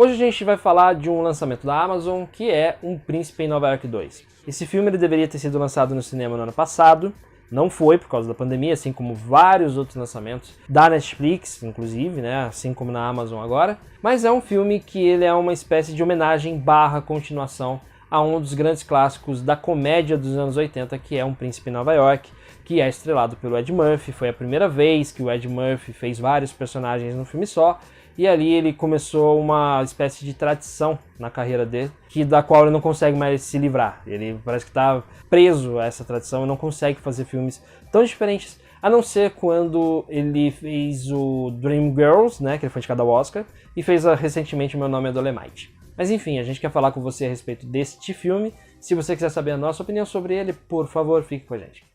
Hoje a gente vai falar de um lançamento da Amazon, que é Um Príncipe em Nova York 2. Esse filme ele deveria ter sido lançado no cinema no ano passado, não foi por causa da pandemia, assim como vários outros lançamentos da Netflix, inclusive, né, assim como na Amazon agora. Mas é um filme que ele é uma espécie de homenagem barra continuação a um dos grandes clássicos da comédia dos anos 80, que é Um Príncipe em Nova York, que é estrelado pelo Ed Murphy. Foi a primeira vez que o Ed Murphy fez vários personagens num filme só, e ali ele começou uma espécie de tradição na carreira dele, da qual ele não consegue mais se livrar. Ele parece que está preso a essa tradição e não consegue fazer filmes tão diferentes, a não ser quando ele fez o Dreamgirls, né, que ele foi indicado ao Oscar, e fez recentemente O Meu Nome é Dolemite. Mas enfim, a gente quer falar com você a respeito deste filme. Se você quiser saber a nossa opinião sobre ele, por favor, fique com a gente.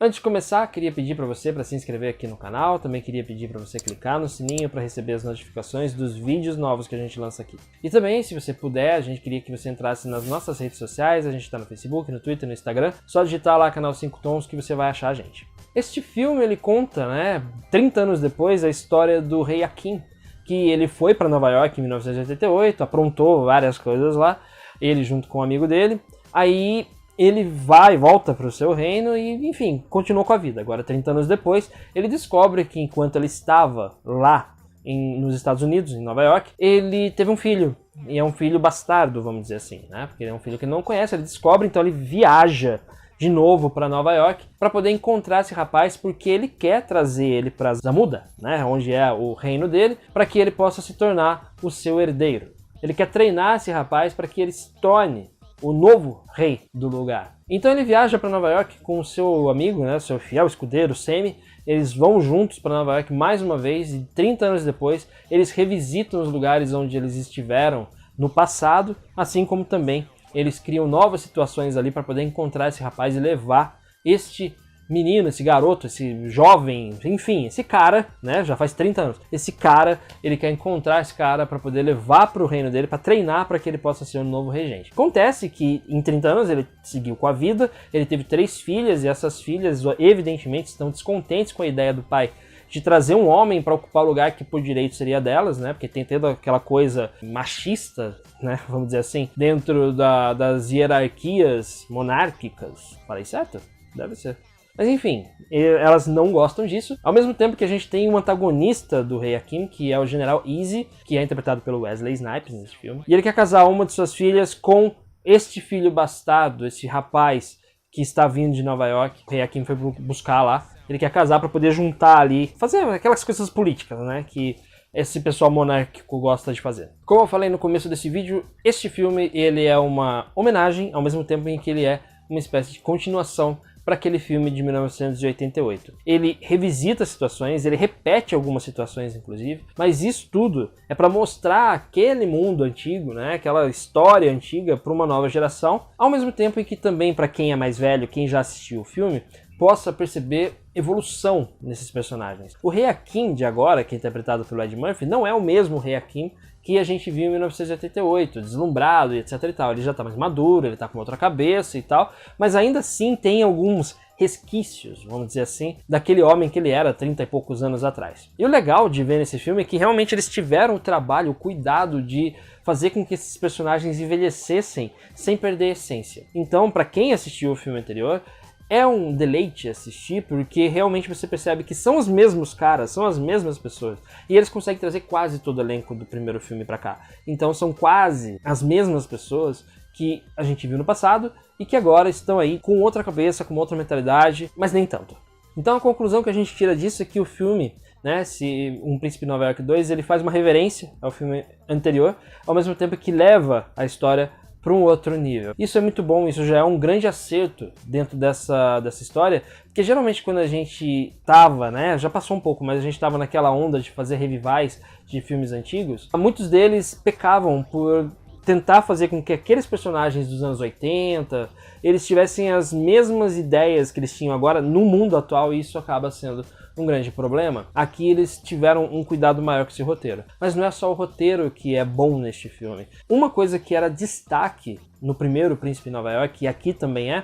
Antes de começar, queria pedir para você para se inscrever aqui no canal, também queria pedir para você clicar no sininho para receber as notificações dos vídeos novos que a gente lança aqui. E também, se você puder, a gente queria que você entrasse nas nossas redes sociais, a gente está no Facebook, no Twitter, no Instagram, só digitar lá canal 5 Tons que você vai achar a gente. Este filme ele conta, 30 anos depois, a história do rei Akim, que ele foi para Nova York em 1988, aprontou várias coisas lá, ele junto com um amigo dele, aí ele volta para o seu reino e, enfim, continuou com a vida. Agora, 30 anos depois, ele descobre que enquanto ele estava lá nos Estados Unidos, em Nova York, ele teve um filho. E é um filho bastardo, vamos dizer assim, né? Porque ele é um filho que ele não conhece, ele descobre, então ele viaja de novo para Nova York para poder encontrar esse rapaz, porque ele quer trazer ele para Zamuda, né? Onde é o reino dele, para que ele possa se tornar o seu herdeiro. Ele quer treinar esse rapaz para que ele se torne o novo rei do lugar. Então ele viaja para Nova York com o seu amigo, seu fiel escudeiro, Sammy. Eles vão juntos para Nova York mais uma vez e 30 anos depois eles revisitam os lugares onde eles estiveram no passado, assim como também eles criam novas situações ali para poder encontrar esse rapaz e levar este menino, esse garoto, esse jovem, enfim, esse cara, já faz 30 anos. Esse cara, ele quer encontrar esse cara para poder levar para o reino dele, para treinar para que ele possa ser o novo regente. Acontece que em 30 anos ele seguiu com a vida, ele teve 3 filhas e essas filhas evidentemente estão descontentes com a ideia do pai de trazer um homem para ocupar o lugar que por direito seria delas, porque tem toda aquela coisa machista, vamos dizer assim, dentro das hierarquias monárquicas. Falei certo? Deve ser. Mas enfim, elas não gostam disso. Ao mesmo tempo que a gente tem um antagonista do rei Akim, que é o General Easy, que é interpretado pelo Wesley Snipes nesse filme. E ele quer casar uma de suas filhas com este filho bastardo, esse rapaz que está vindo de Nova York. O rei Akim foi buscar lá. Ele quer casar para poder juntar ali, fazer aquelas coisas políticas, que esse pessoal monárquico gosta de fazer. Como eu falei no começo desse vídeo, este filme ele é uma homenagem, ao mesmo tempo em que ele é uma espécie de continuação para aquele filme de 1988. Ele revisita situações, ele repete algumas situações inclusive, mas isso tudo é para mostrar aquele mundo antigo, aquela história antiga para uma nova geração, ao mesmo tempo em que também para quem é mais velho, quem já assistiu o filme, possa perceber evolução nesses personagens. O rei Akim de agora, que é interpretado pelo Ed Murphy, não é o mesmo rei Akim que a gente viu em 1988, deslumbrado e etc e tal. Ele já está mais maduro, ele está com outra cabeça e tal, mas ainda assim tem alguns resquícios, vamos dizer assim, daquele homem que ele era 30 e poucos anos atrás. E o legal de ver nesse filme é que realmente eles tiveram o trabalho, o cuidado de fazer com que esses personagens envelhecessem sem perder a essência. Então, para quem assistiu o filme anterior, é um deleite assistir, porque realmente você percebe que são os mesmos caras, são as mesmas pessoas. E eles conseguem trazer quase todo o elenco do primeiro filme pra cá. Então são quase as mesmas pessoas que a gente viu no passado e que agora estão aí com outra cabeça, com outra mentalidade, mas nem tanto. Então a conclusão que a gente tira disso é que o filme, se Um Príncipe em Nova York 2, ele faz uma reverência ao filme anterior, ao mesmo tempo que leva a história para um outro nível. Isso é muito bom, isso já é um grande acerto dentro dessa história, porque geralmente quando a gente tava, já passou um pouco, mas a gente tava naquela onda de fazer revivais de filmes antigos, muitos deles pecavam por tentar fazer com que aqueles personagens dos anos 80, eles tivessem as mesmas ideias que eles tinham agora no mundo atual, e isso acaba sendo um grande problema, aqui eles tiveram um cuidado maior com esse roteiro. Mas não é só o roteiro que é bom neste filme. Uma coisa que era destaque no primeiro Príncipe em Nova York, e aqui também é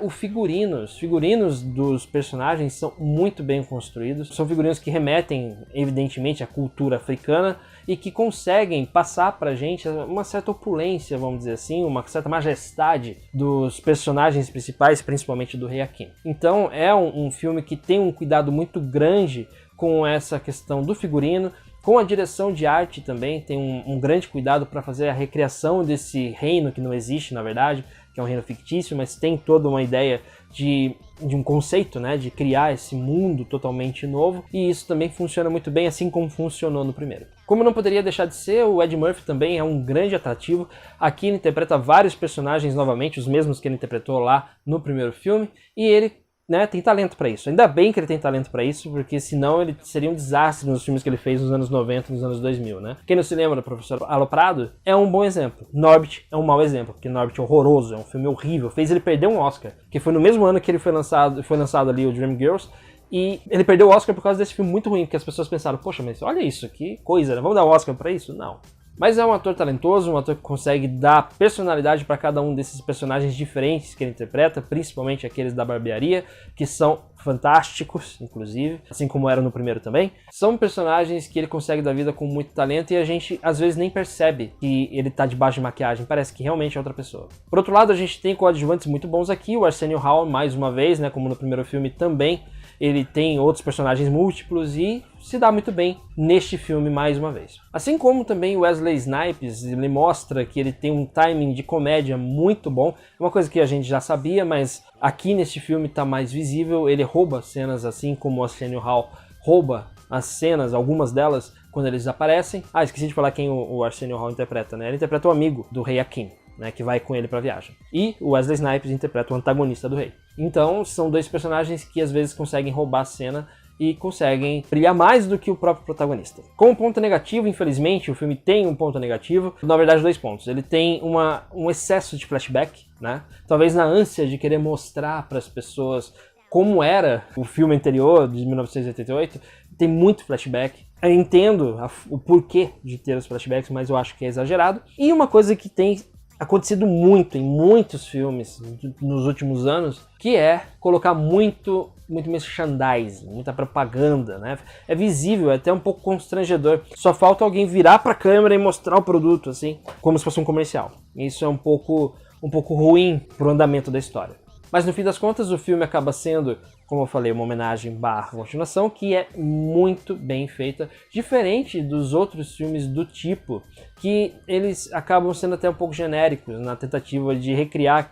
o figurino. Os figurinos dos personagens são muito bem construídos. São figurinos que remetem, evidentemente, à cultura africana e que conseguem passar pra gente uma certa opulência, vamos dizer assim, uma certa majestade dos personagens principais, principalmente do Rei Akim. Então é um filme que tem um cuidado muito grande com essa questão do figurino, com a direção de arte também, tem um grande cuidado para fazer a recriação desse reino que não existe, na verdade, que é um reino fictício, mas tem toda uma ideia de um conceito, né, de criar esse mundo totalmente novo, e isso também funciona muito bem, assim como funcionou no primeiro. Como não poderia deixar de ser, o Ed Murphy também é um grande atrativo. Aqui ele interpreta vários personagens novamente, os mesmos que ele interpretou lá no primeiro filme, e ele, né, tem talento pra isso. Ainda bem que ele tem talento pra isso, porque senão ele seria um desastre nos filmes que ele fez nos anos 90 e nos anos 2000, né? Quem não se lembra do Professor Aloprado é um bom exemplo. Norbit é um mau exemplo, porque Norbit é horroroso, é um filme horrível, fez ele perder um Oscar, que foi no mesmo ano que ele foi lançado ali o Dreamgirls, e ele perdeu o Oscar por causa desse filme muito ruim, porque as pessoas pensaram, poxa, mas olha isso, que coisa, né? Vamos dar um Oscar pra isso? Não. Mas é um ator talentoso, um ator que consegue dar personalidade para cada um desses personagens diferentes que ele interpreta, principalmente aqueles da barbearia, que são fantásticos, inclusive, assim como era no primeiro também. São personagens que ele consegue dar vida com muito talento e a gente às vezes nem percebe que ele tá debaixo de maquiagem, parece que realmente é outra pessoa. Por outro lado, a gente tem coadjuvantes muito bons aqui, o Arsenio Hall, mais uma vez, né, como no primeiro filme também, ele tem outros personagens múltiplos e se dá muito bem neste filme mais uma vez. Assim como também o Wesley Snipes, ele mostra que ele tem um timing de comédia muito bom, é uma coisa que a gente já sabia, mas aqui neste filme está mais visível. Ele rouba cenas assim como o Arsenio Hall rouba as cenas, algumas delas, quando eles aparecem. Ah, esqueci de falar quem o Arsenio Hall interpreta, né? Ele interpreta o amigo do Rei Akim, né, que vai com ele pra viagem. E o Wesley Snipes interpreta o antagonista do rei. Então, são dois personagens que às vezes conseguem roubar a cena e conseguem brilhar mais do que o próprio protagonista. Como ponto negativo, infelizmente, o filme tem um ponto negativo, na verdade 2 pontos. Ele tem um excesso de flashback, né? Talvez na ânsia de querer mostrar para as pessoas como era o filme anterior, de 1988, tem muito flashback. Eu entendo o porquê de ter os flashbacks, mas eu acho que é exagerado. E uma coisa que tem acontecido muito em muitos filmes nos últimos anos, que é colocar muito merchandising, muita propaganda, né? É visível, é até um pouco constrangedor. Só falta alguém virar pra câmera e mostrar o produto, assim, como se fosse um comercial. Isso é um pouco ruim pro andamento da história. Mas no fim das contas, o filme acaba sendo, como eu falei, uma homenagem barra continuação, que é muito bem feita, diferente dos outros filmes do tipo, que eles acabam sendo até um pouco genéricos na tentativa de recriar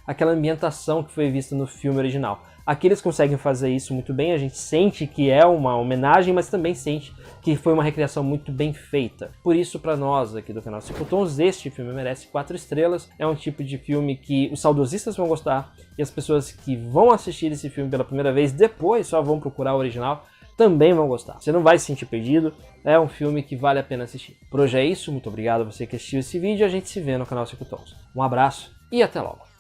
aquela ambientação que foi vista no filme original. Aqui eles conseguem fazer isso muito bem, a gente sente que é uma homenagem, mas também sente que foi uma recriação muito bem feita. Por isso, para nós aqui do canal 5 Tons, este filme merece 4 estrelas. É um tipo de filme que os saudosistas vão gostar e as pessoas que vão assistir esse filme pela primeira vez, depois só vão procurar o original, também vão gostar. Você não vai se sentir perdido, é um filme que vale a pena assistir. Por hoje é isso, muito obrigado a você que assistiu esse vídeo e a gente se vê no canal 5 Tons. Um abraço e até logo!